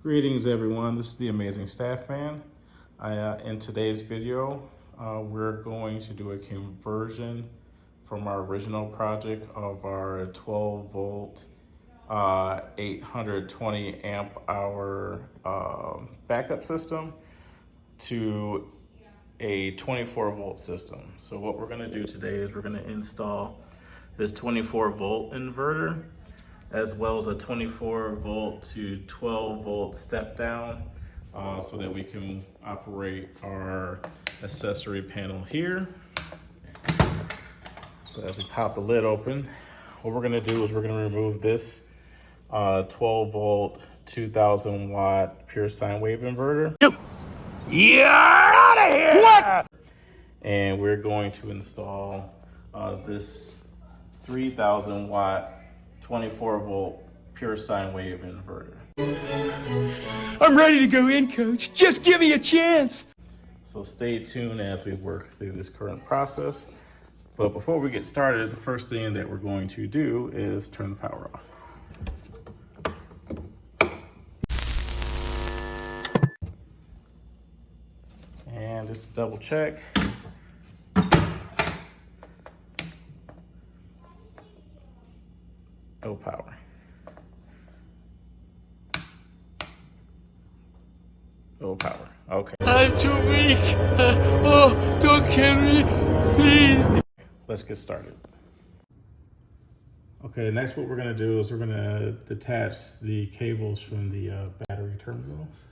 Greetings everyone, this is the Amazing Staff Man. In today's video, we're going to do a conversion from our original project of our 12 volt, 820 amp hour backup system to a 24 volt system. So what we're gonna do today is we're gonna install this 24 volt inverter as well as a 24 volt to 12 volt step down so that we can operate our accessory panel here. So as we pop the lid open, what we're gonna do is we're gonna remove this 12 volt, 2000 watt pure sine wave inverter. You're out of here! What? And we're going to install this 3000 watt 24 volt pure sine wave inverter. I'm ready to go in, coach. Just give me a chance. So stay tuned as we work through this current process. But before we get started, the first thing that we're going to do is turn the power off. And just double check. No power. No power. Okay. I'm too weak. Oh, don't kill me, please. Let's get started. Okay, next what we're gonna do is we're gonna detach the cables from the battery terminals.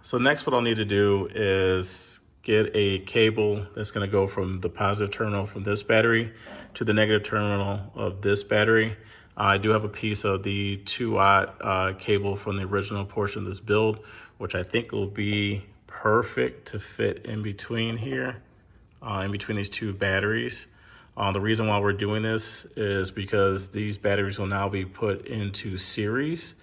So next what I'll need to do is get a cable that's gonna go from the positive terminal from this battery to the negative terminal of this battery. I do have a piece of the 2 watt cable from the original portion of this build, which I think will be perfect to fit in between here, in between these two batteries. The reason why we're doing this is because these batteries will now be put into series.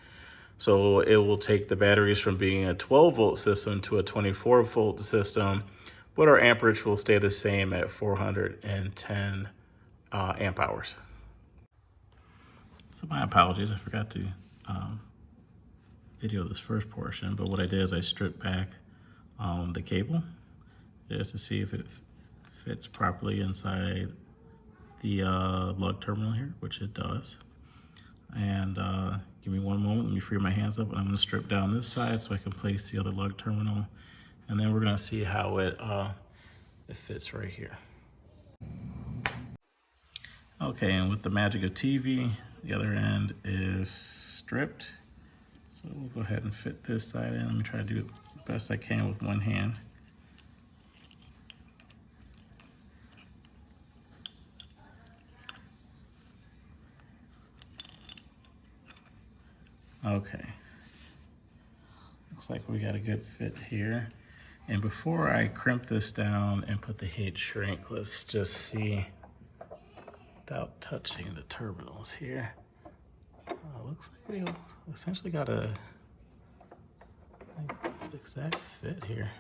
So it will take the batteries from being a 12 volt system to a 24 volt system, but our amperage will stay the same at 410 amp hours. So my apologies, I forgot to video this first portion, but what I did is I stripped back the cable just to see if it fits properly inside the lug terminal here, which it does. And give me one moment, let me free my hands up, and I'm gonna strip down this side so I can place the other lug terminal. And then we're gonna see how it fits right here. Okay, and with the magic of TV, the other end is stripped. So we'll go ahead and fit this side in. Let me try to do it the best I can with one hand. Okay, looks like we got a good fit here. And before I crimp this down and put the heat shrink, let's just see without touching the terminals here. Looks like we essentially got a exact fit here.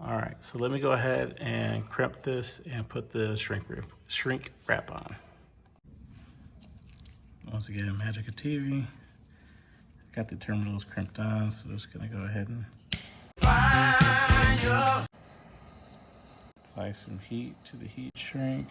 All right, so let me go ahead and crimp this and put the shrink wrap on. Once again, magic of TV. Got the terminals crimped on, so I'm just gonna go ahead and apply some heat to the heat shrink.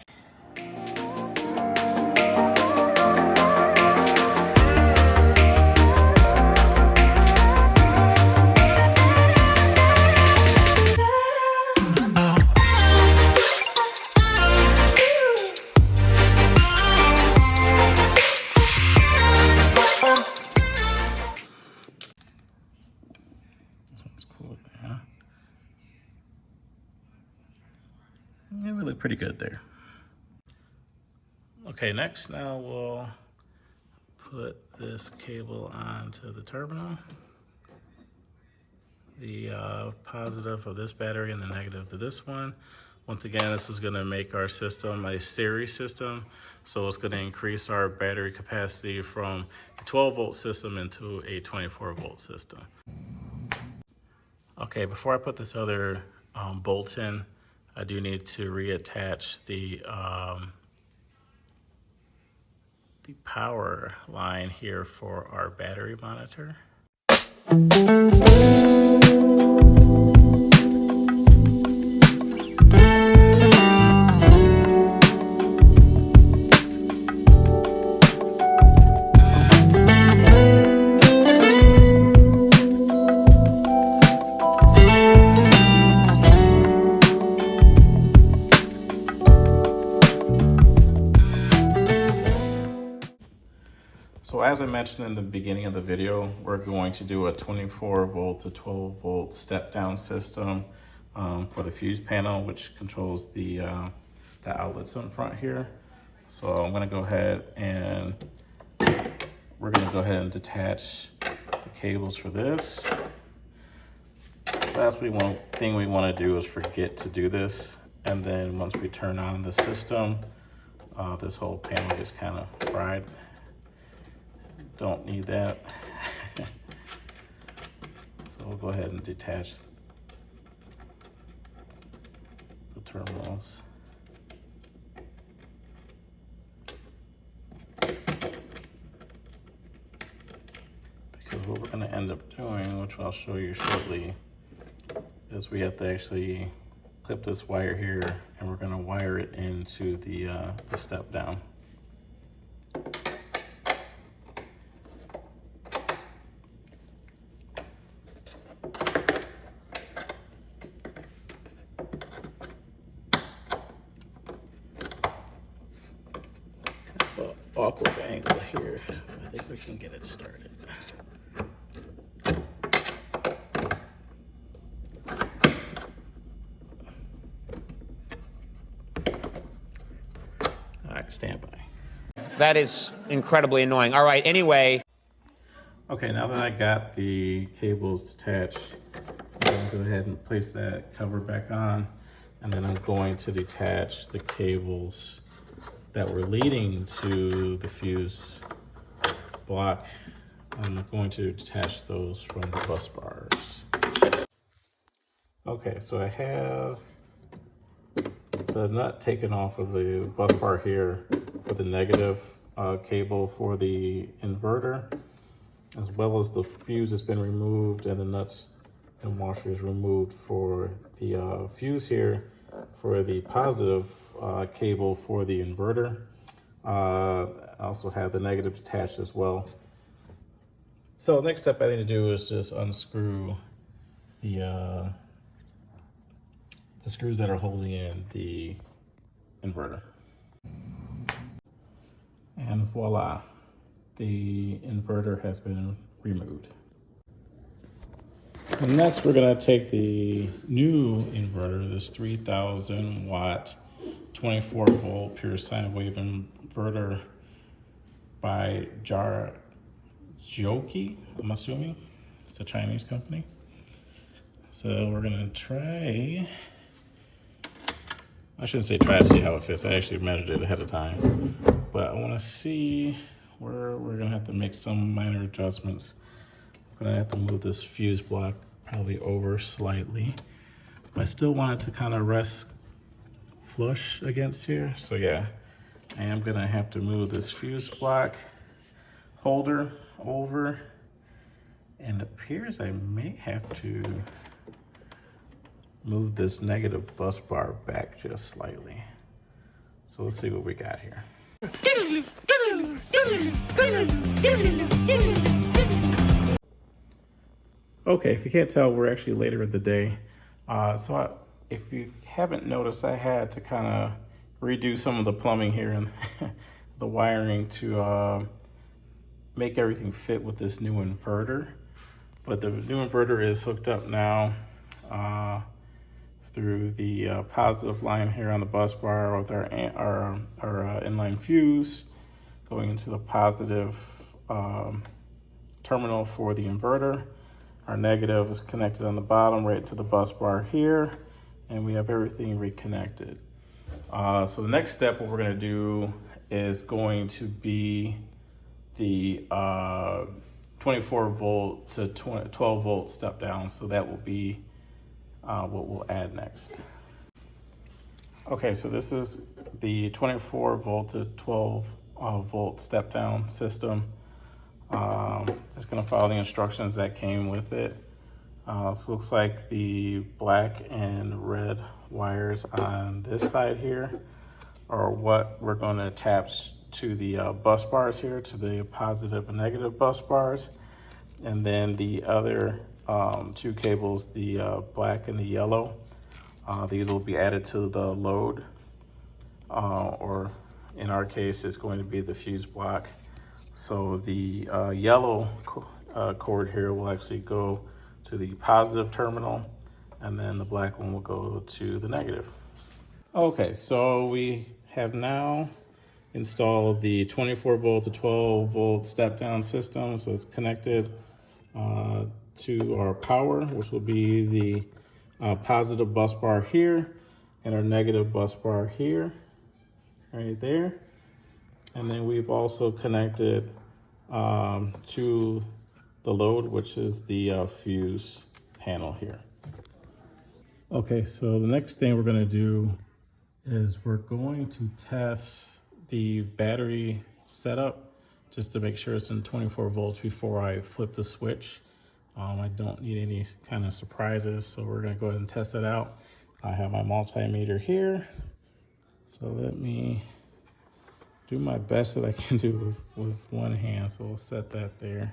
Yeah, we look pretty good there. Okay, next now we'll put this cable onto the terminal. The positive of this battery and the negative to this one. Once again, this is gonna make our system a series system. So it's gonna increase our battery capacity from a 12-volt system into a 24-volt system. Okay, before I put this other bolt in, I do need to reattach the power line here for our battery monitor. So as I mentioned in the beginning of the video, we're going to do a 24 volt to 12 volt step down system for the fuse panel, which controls the outlets in front here. So I'm gonna go ahead and we're gonna go ahead and detach the cables for this. Last thing we wanna do is forget to do this. And then once we turn on the system, this whole panel gets kind of fried. Don't need that. So we'll go ahead and detach the terminals. Because what we're going to end up doing, which I'll show you shortly, is we have to actually clip this wire here, and we're going to wire it into the step down. Awkward angle here. I think we can get it started. All right, stand by. That is incredibly annoying. All right, anyway. Okay, now that I got the cables detached, I'm going to go ahead and place that cover back on, and then I'm going to detach the cables that were leading to the fuse block. I'm going to detach those from the bus bars. Okay, so I have the nut taken off of the bus bar here for the negative cable for the inverter, as well as the fuse has been removed and the nuts and washers removed for the fuse here for the positive cable for the inverter. I also have the negative detached as well. So next step I need to do is just unscrew the screws that are holding in the inverter. And voila, the inverter has been removed. And next we're gonna take the new inverter, this 3000 watt, 24 volt pure sine wave inverter by Joki, I'm assuming. It's a Chinese company. So we're gonna try, I shouldn't say try to see how it fits. I actually measured it ahead of time. But I wanna see where we're gonna have to make some minor adjustments. I'm gonna have to move this fuse block probably over slightly. But I still want it to kind of rest flush against here. So yeah, I am gonna have to move this fuse block holder over, and it appears I may have to move this negative bus bar back just slightly. So let's see what we got here. Okay, if you can't tell, we're actually later in the day. If you haven't noticed, I had to kind of redo some of the plumbing here and the wiring to make everything fit with this new inverter. But the new inverter is hooked up now. through the positive line here on the bus bar with our inline fuse, going into the positive terminal for the inverter. Our negative is connected on the bottom right to the bus bar here, and we have everything reconnected. So the next step, what we're going to do is going to be the 24 volt to 12 volt step down. So that will be what we'll add next. Okay, so this is the 24 volt to 12 volt step down system. Just gonna follow the instructions that came with it. This looks like the black and red wires on this side here are what we're going to attach to the bus bars here, to the positive and negative bus bars. And then the other two cables, the black and the yellow, these will be added to the load, or in our case, it's going to be the fuse block. So the yellow cord here will actually go to the positive terminal, and then the black one will go to the negative. Okay, so we have now installed the 24 volt to 12 volt step down system. So it's connected to our power, which will be the positive bus bar here and our negative bus bar here, right there. And then we've also connected to the load, which is the fuse panel here. Okay, so the next thing we're going to do is we're going to test the battery setup just to make sure it's in 24 volts before I flip the switch. I don't need any kind of surprises, so we're going to go ahead and test it out. I have my multimeter here, so let me do my best that I can do with one hand. So we'll set that there,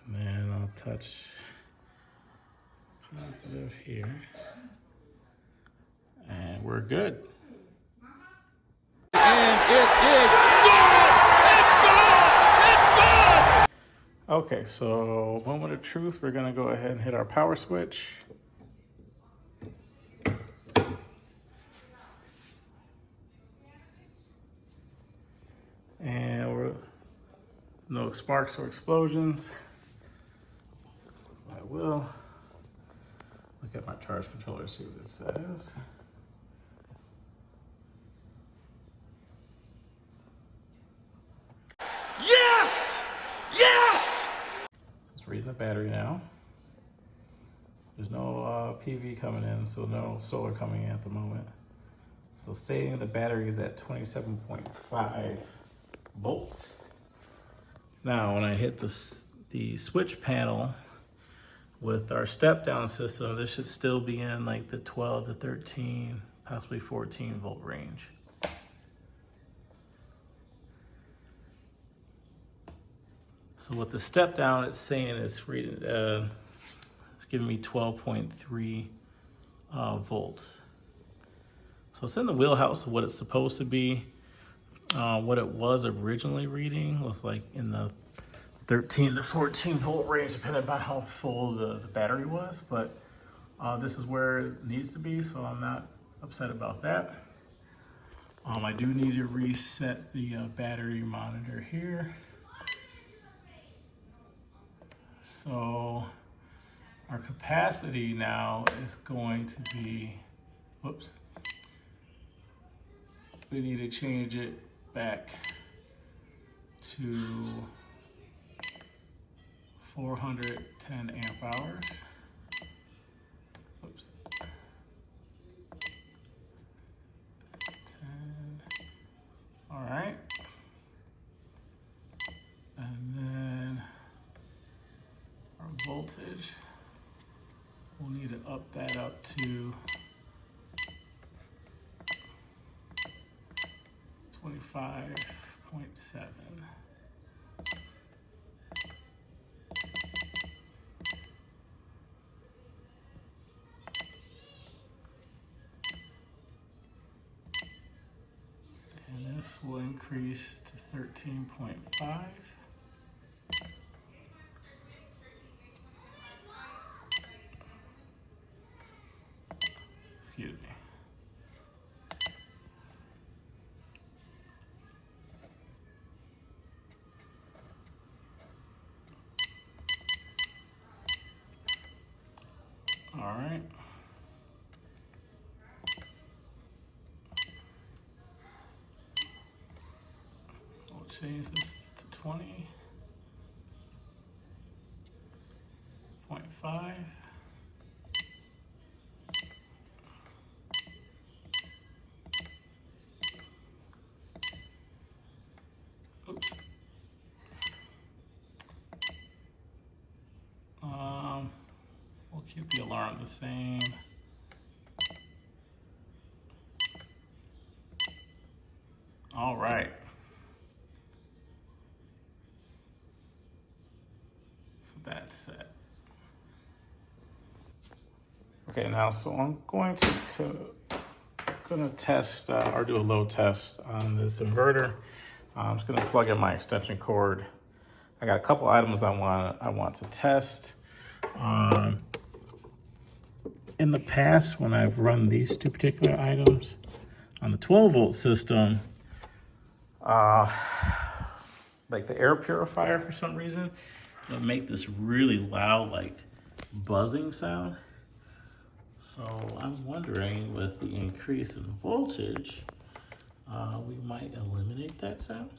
and then I'll touch positive here, and we're good. And it is gone! It's gone! It's gone! Okay, so moment of truth, we're gonna go ahead and hit our power switch. And we're no sparks or explosions. I will look at my charge controller, see what it says. Yes! Yes! It's reading the battery now. There's no PV coming in, so no solar coming in at the moment. So saying the battery is at 27.5 volts. Now, when I hit the switch panel with our step down system, this should still be in like the 12 to 13, possibly 14 volt range. So with the step down, it's saying it's reading, it's giving me 12.3 volts. So it's in the wheelhouse of what it's supposed to be. What it was originally reading was like in the 13 to 14 volt range, depending on how full the battery was. But this is where it needs to be, so I'm not upset about that. I do need to reset the battery monitor here. So our capacity now is going to be, whoops, we need to change it back to 410 amp hours. Oops. 10. All right. And then our voltage, we'll need to up that up to 25.7. And this will increase to 13.5. Excuse me. All right. We'll change this to 20.5. Oops. We'll keep the alarm the same. All right. So that's it. Okay, now so I'm going to test or do a load test on this inverter. I'm just going to plug in my extension cord. I got a couple items I want to test. In the past, when I've run these two particular items on the 12-volt system, like the air purifier for some reason, it'll make this really loud, like buzzing sound. So I'm wondering, with the increase in voltage, we might eliminate that sound.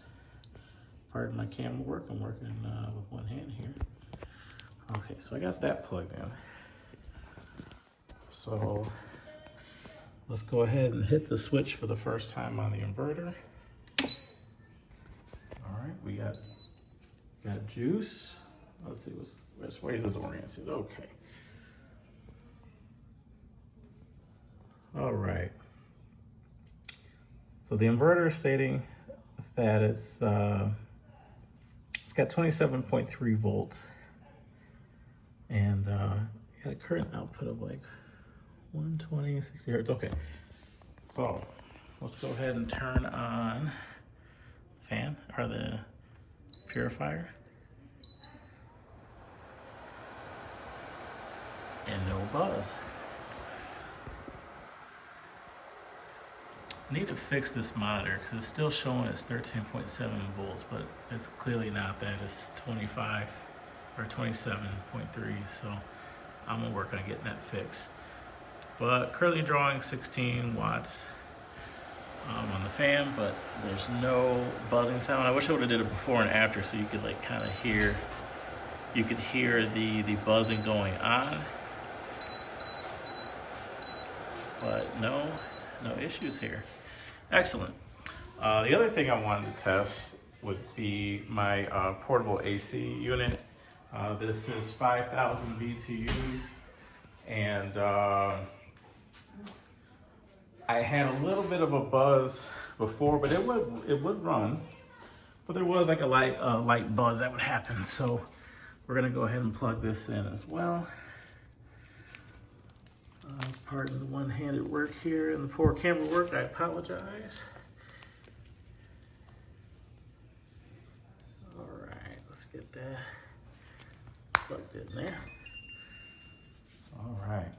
Pardon my camera work, I'm working with one hand here. Okay, so I got that plugged in. So let's go ahead and hit the switch for the first time on the inverter. All right, we got juice. Let's see, which way is this oriented? Okay. All right. So the inverter is stating that it's got 27.3 volts and got a current output of like 120, 60 hertz. Okay, so let's go ahead and turn on the fan or the purifier. And no buzz. I need to fix this monitor because it's still showing it's 13.7 volts, but it's clearly not that. It's 25 or 27.3, so I'm gonna work on getting that fixed. But currently drawing 16 watts on the fan, but there's no buzzing sound. I wish I would have did it before and after so you could like kind of hear, you could hear the buzzing going on. But no issues here. Excellent. The other thing I wanted to test would be my portable AC unit. This is 5,000 BTUs, and I had a little bit of a buzz before, but it would run. But there was like a light buzz that would happen. So we're gonna go ahead and plug this in as well. Pardon the one-handed work here and the poor camera work, I apologize. All right, let's get that plugged in there. All right.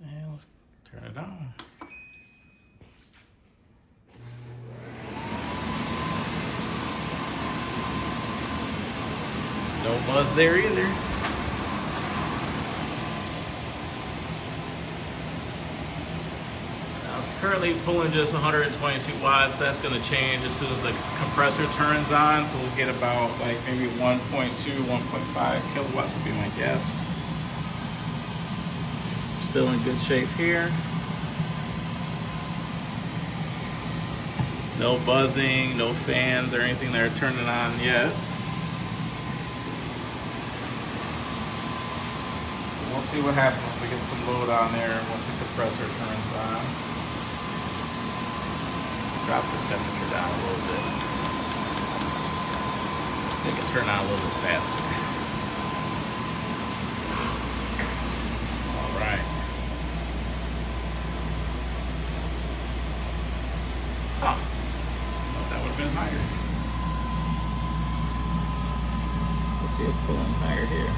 And let's turn it on. No buzz there either. Currently pulling just 122 watts. That's going to change as soon as the compressor turns on. So we'll get about like maybe 1.2, 1.5 kilowatts would be my guess. Still in good shape here. No buzzing, no fans or anything that are turning on yet. We'll see what happens once we get some load on there once the compressor turns on. Drop the temperature down a little bit. Make it turn on a little bit faster. All right. Oh, thought that would have been higher. Let's see, it's pulling higher here.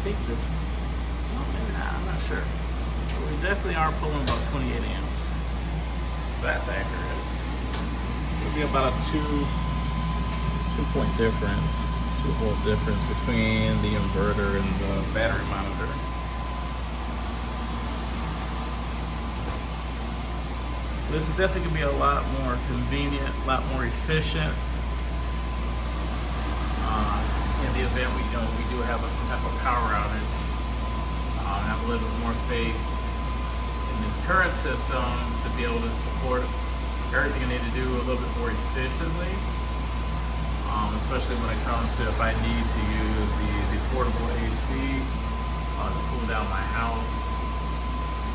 think this, well, maybe not, I'm not sure. But we definitely are pulling about 28 amps. That's accurate. It'll be about a 2-point difference, 2-volt difference between the inverter and the battery monitor. This is definitely going to be a lot more convenient, a lot more efficient. In the event we do have some type of power outage, have a little bit more faith in this current system to be able to support everything I need to do a little bit more efficiently. Especially when it comes to if I need to use the portable AC to cool down my house.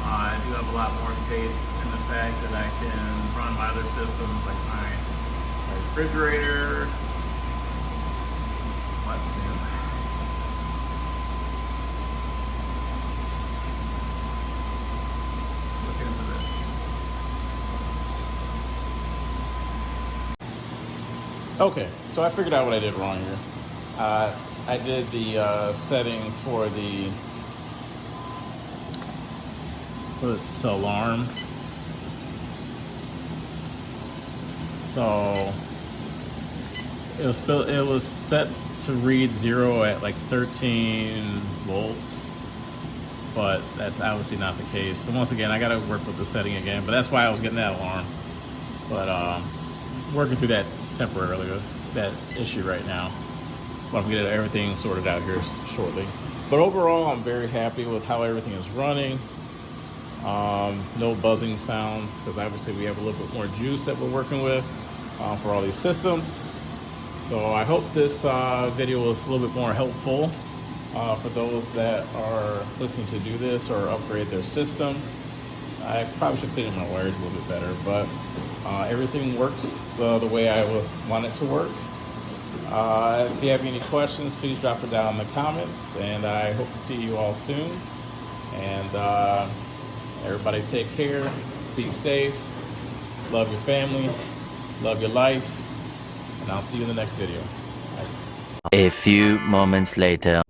I do have a lot more faith in the fact that I can run my other systems like my refrigerator. What's new? Let's look into this. Okay, so I figured out what I did wrong here. I did the setting for the alarm. So it was set to read 0 at like 13 volts, but that's obviously not the case. So once again, I got to work with the setting again, but that's why I was getting that alarm. But working through that temporarily, that issue right now. But I'm gonna get everything sorted out here shortly. But overall, I'm very happy with how everything is running. No buzzing sounds, because obviously we have a little bit more juice that we're working with for all these systems. So I hope this video was a little bit more helpful for those that are looking to do this or upgrade their systems. I probably should fit in my wires a little bit better, but everything works the way I would want it to work. If you have any questions, please drop it down in the comments, and I hope to see you all soon. And everybody take care, be safe, love your family, love your life, and I'll see you in the next video. A few moments later.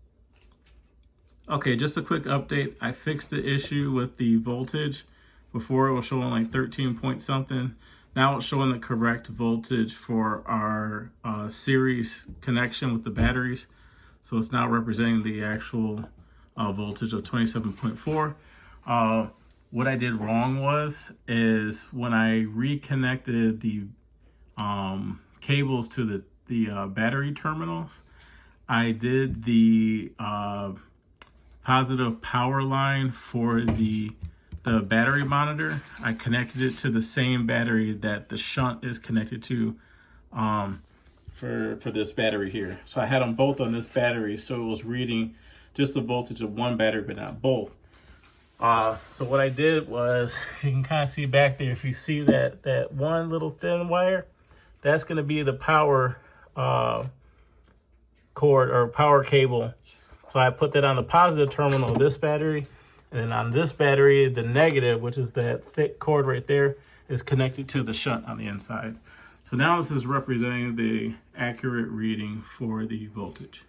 Okay, just a quick update. I fixed the issue with the voltage. Before it was showing like 13 point something. Now it's showing the correct voltage for our series connection with the batteries. So it's now representing the actual voltage of 27.4. What I did wrong is when I reconnected the cables to the battery terminals, I did the positive power line for the battery monitor. I connected it to the same battery that the shunt is connected to for this battery here. So I had them both on this battery, so it was reading just the voltage of one battery, but not both. So what I did was, you can kind of see back there, if you see that one little thin wire, that's going to be the power cord or power cable. So I put that on the positive terminal of this battery, and then on this battery, the negative, which is that thick cord right there, is connected to the shunt on the inside. So now this is representing the accurate reading for the voltage.